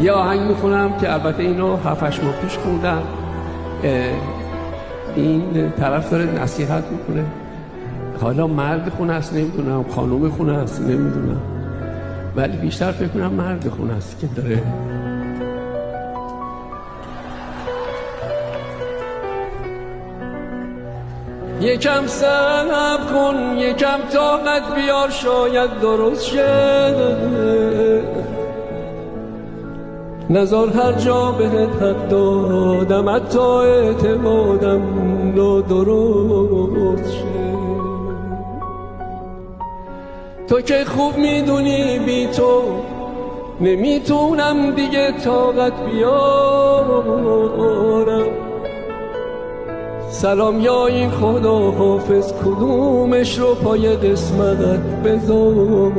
یه آهنگ میخونم که البته اینو 7-8 ماه پیش خوندم. این طرف داره نصیحت میکنه، حالا مرد خونه است نمیدونم، خانوم خونه است نمیدونم، ولی بیشتر فکر کنم مرد خونه است که داره. یکم صبر کن، یکم طاقت بیار، شاید درست شه. نزار هر جا بهت حق دادم، حتی اعتمادم درست شه. تو که خوب میدونی بی تو نمیتونم دیگه طاقت بیارم. سلام یا این خدا حافظ، کدومش رو پای قسمتت بذارم.